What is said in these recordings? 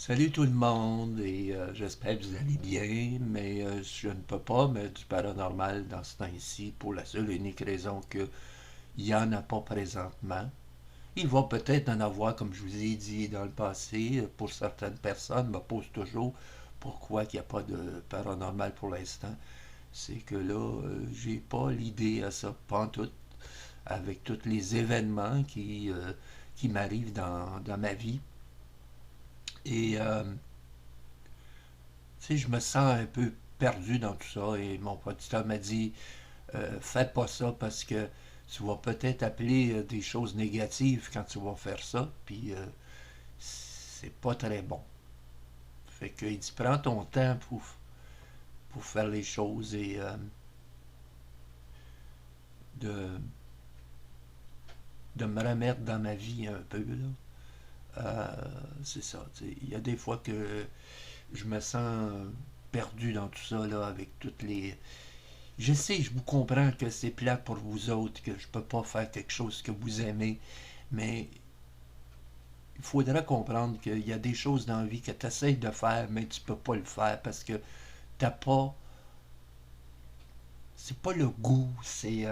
Salut tout le monde et j'espère que vous allez bien, mais je ne peux pas mettre du paranormal dans ce temps-ci pour la seule et unique raison que il n'y en a pas présentement. Il va peut-être en avoir, comme je vous ai dit dans le passé, pour certaines personnes, me posent toujours pourquoi il n'y a pas de paranormal pour l'instant. C'est que là, j'ai pas l'idée à ça, pas en tout, avec tous les événements qui m'arrivent dans ma vie. Et tu sais, je me sens un peu perdu dans tout ça et mon producteur m'a dit fais pas ça parce que tu vas peut-être appeler des choses négatives quand tu vas faire ça, puis c'est pas très bon. Fait que il dit prends ton temps pour faire les choses et de, de me remettre dans ma vie un peu là. C'est ça. Il y a des fois que je me sens perdu dans tout ça là avec toutes les. Je sais, je vous comprends que c'est plate pour vous autres, que je peux pas faire quelque chose que vous aimez, mais il faudra comprendre qu'il y a des choses dans la vie que tu essaies de faire, mais tu peux pas le faire parce que t'as pas. C'est pas le goût, c'est.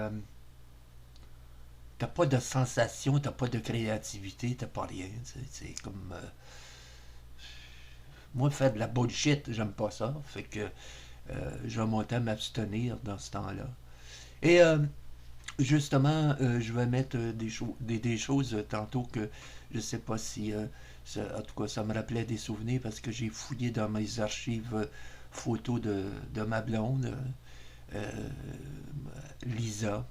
T'as pas de sensation, t'as pas de créativité, t'as pas rien. C'est comme. Moi, faire de la bullshit, j'aime pas ça. Fait que je vais monter à m'abstenir dans ce temps-là. Et justement, je vais mettre des choses tantôt que je sais pas si, en tout cas, ça me rappelait des souvenirs parce que j'ai fouillé dans mes archives photos de ma blonde, euh, Lisa,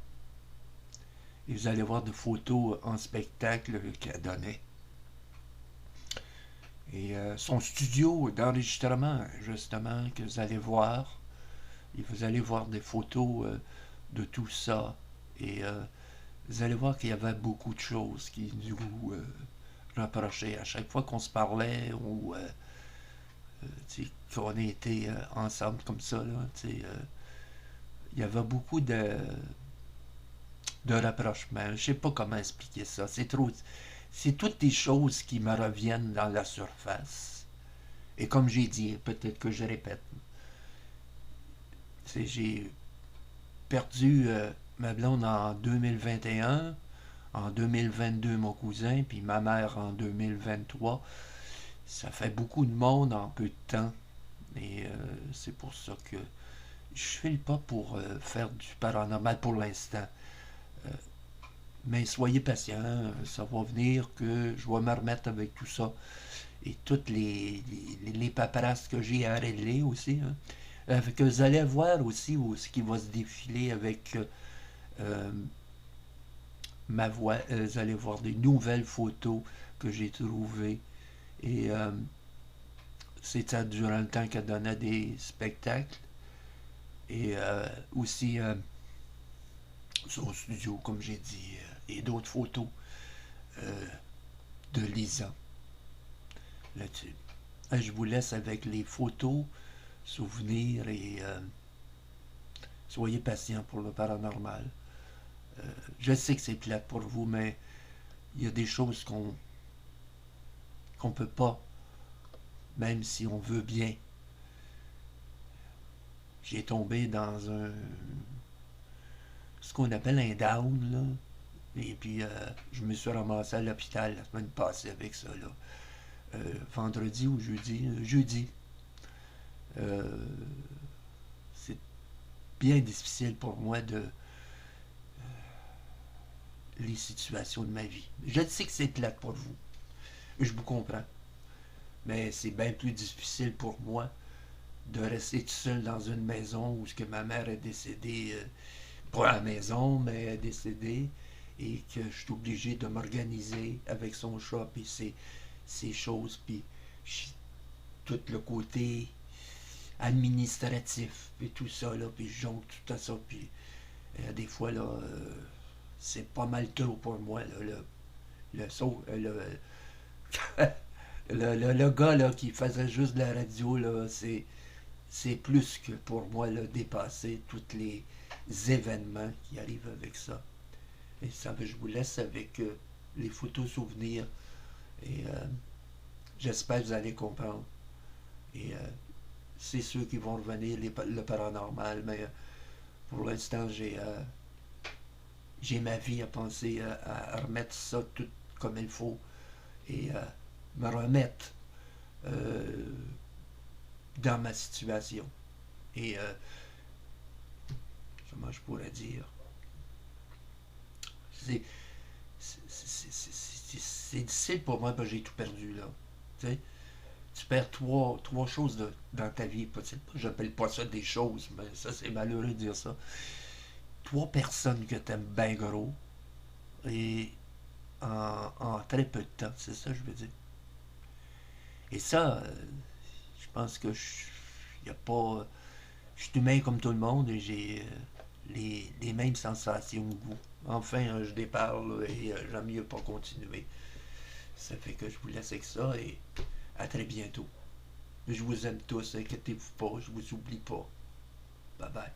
et vous allez voir des photos en spectacle qu'elle donnait. Et son studio d'enregistrement, justement, que vous allez voir, et vous allez voir des photos de tout ça. Et vous allez voir qu'il y avait beaucoup de choses qui nous reprochaient à chaque fois qu'on se parlait ou qu'on était ensemble comme ça. Là, il y avait beaucoup de rapprochements. Je ne sais pas comment expliquer ça. C'est trop. C'est toutes des choses qui me reviennent dans la surface. Et comme j'ai dit, peut-être que je répète, j'ai perdu ma blonde en 2021, en 2022 mon cousin, puis ma mère en 2023. Ça fait beaucoup de monde en peu de temps. Et c'est pour ça que je file pas pour faire du paranormal pour l'instant. Euh, mais soyez patients, ça va venir que je vais me remettre avec tout ça. Et toutes les paperasses que j'ai à régler aussi. Hein. Que vous allez voir aussi ce qui va se défiler avec euh, ma voix. Vous allez voir des nouvelles photos que j'ai trouvées. Et c'était durant le temps qu'elle donnait des spectacles. Et aussi son studio, comme j'ai dit. Et d'autres photos euh, de Lisa là-dessus. Je vous laisse avec les photos, souvenirs et soyez patients pour le paranormal. Je sais que c'est plate pour vous, mais il y a des choses qu'on peut pas, même si on veut bien. J'ai tombé dans ce qu'on appelle un down, là. Et puis, je me suis ramassé à l'hôpital la semaine passée avec ça, là. Vendredi ou jeudi. Jeudi. Euh, c'est bien difficile pour moi de les situations de ma vie. Je sais que c'est plate pour vous. Je vous comprends. Mais c'est bien plus difficile pour moi de rester tout seul dans une maison où ce que ma mère est décédée, pas à la maison, mais est décédée, et que je suis obligé de m'organiser avec son chat, puis ses choses, puis tout le côté administratif, puis tout ça, là, puis je jongle tout à ça, puis des fois, là, c'est pas mal trop pour moi, là, le, saut, le gars là, qui faisait juste de la radio, là, c'est plus que pour moi là, dépasser tous les événements qui arrivent avec ça. Et ça, je vous laisse avec les photos souvenirs et J'espère que vous allez comprendre. Et c'est ceux qui vont revenir, le paranormal, mais pour l'instant, j'ai ma vie à penser à remettre ça tout comme il faut et me remettre euh, dans ma situation. Et comment je pourrais dire, c'est c'est difficile pour moi parce que j'ai tout perdu là. Tu sais, tu perds trois choses dans ta vie. J'appelle pas ça des choses, mais ça c'est malheureux de dire ça. Trois personnes que t'aimes bien gros et en très peu de temps, c'est ça que je veux dire. Et ça, je pense que y a pas. Je suis humain comme tout le monde et j'ai les mêmes sensations que vous. Enfin, je déparle et j'aime mieux pas continuer. Ça fait que je vous laisse avec ça et à très bientôt. Je vous aime tous, inquiétez-vous pas, je vous oublie pas. Bye bye.